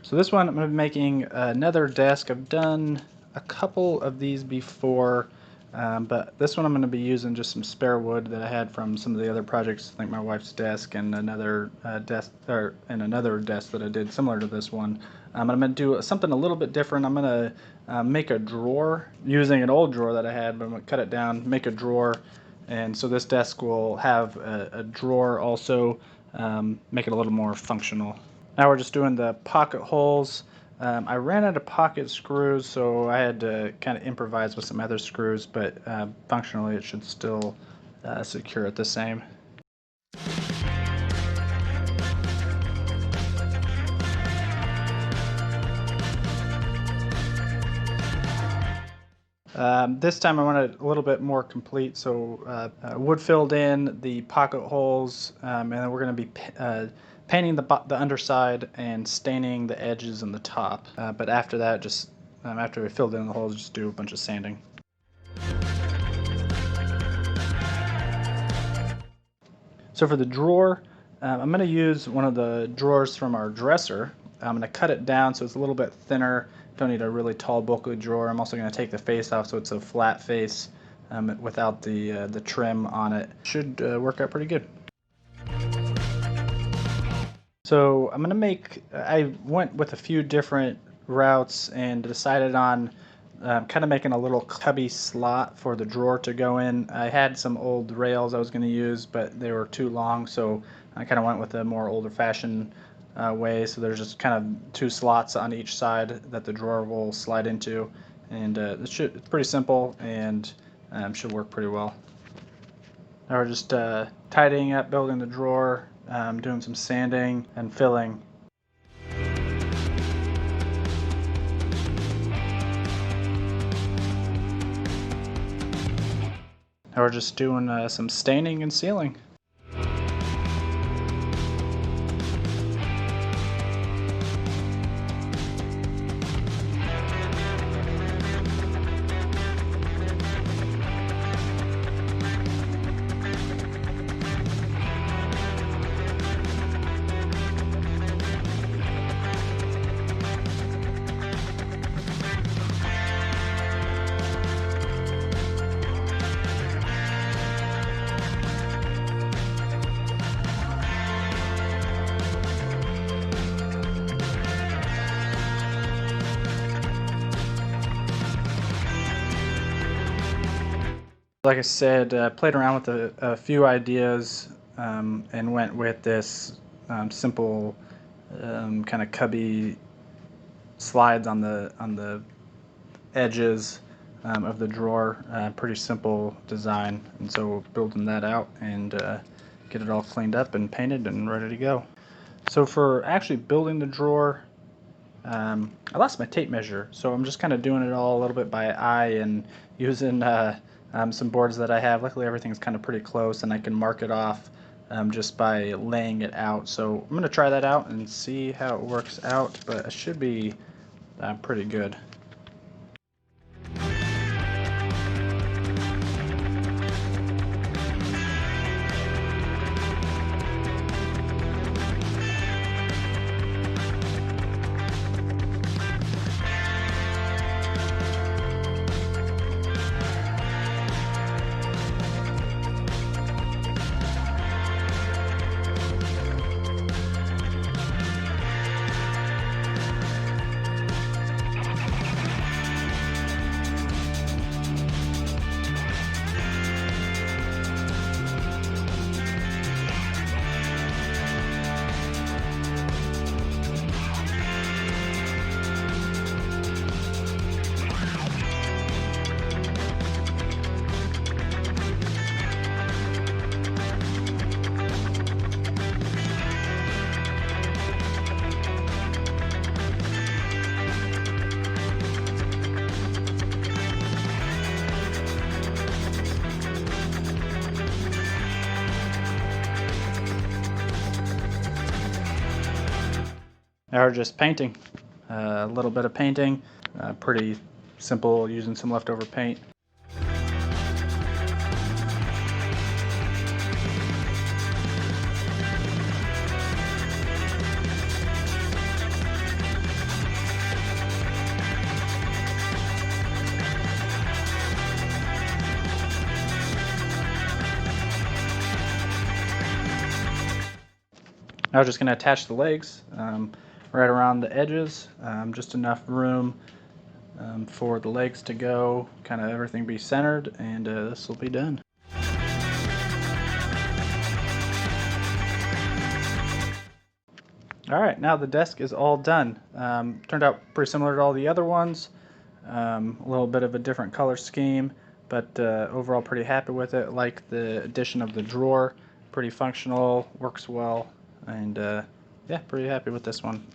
So this one I'm going to be making another desk. I've done a couple of these before, but this one I'm going to be using just some spare wood that I had from some of the other projects, like my wife's desk and another desk that I did similar to this one. I'm going to do something a little bit different. I'm going to make a drawer using an old drawer that I had, but I'm going to cut it down, make a drawer, and so this desk will have a drawer also, make it a little more functional. Now we're just doing the pocket holes. I ran out of pocket screws, so I had to kind of improvise with some other screws, but functionally it should still secure it the same. This time I want it a little bit more complete, so wood filled in the pocket holes, and then we're going to be painting the underside and staining the edges and the top. But after that, just after we filled in the holes, just do a bunch of sanding. So for the drawer, I'm going to use one of the drawers from our dresser. I'm going to cut it down so it's a little bit thinner. Don't need a really tall, bulky drawer. I'm also going to take the face off so it's a flat face without the trim on it. Should work out pretty good. So I'm going to I went with a few different routes and decided on kind of making a little cubby slot for the drawer to go in. I had some old rails I was going to use, but they were too long, so I kind of went with a more older-fashioned way. So there's just kind of two slots on each side that the drawer will slide into, and it's pretty simple and should work pretty well. Now we're just tidying up, building the drawer, doing some sanding and filling. Now we're just doing some staining and sealing. Like I said, played around with a few ideas and went with this simple kind of cubby slides on the edges of the drawer. Pretty simple design, and so building that out and get it all cleaned up and painted and ready to go. So for actually building the drawer, I lost my tape measure, so I'm just kind of doing it all a little bit by eye and using some boards that I have. Luckily everything's kind of pretty close and I can mark it off just by laying it out. So I'm going to try that out and see how it works out, but it should be pretty good. Now we're just painting, a little bit of painting, pretty simple using some leftover paint. I was just going to attach the legs right around the edges, just enough room for the legs to go, kind of everything be centered, and this will be done. Alright, now the desk is all done. Turned out pretty similar to all the other ones. A little bit of a different color scheme, but overall pretty happy with it. Like the addition of the drawer, pretty functional, works well, and yeah, pretty happy with this one.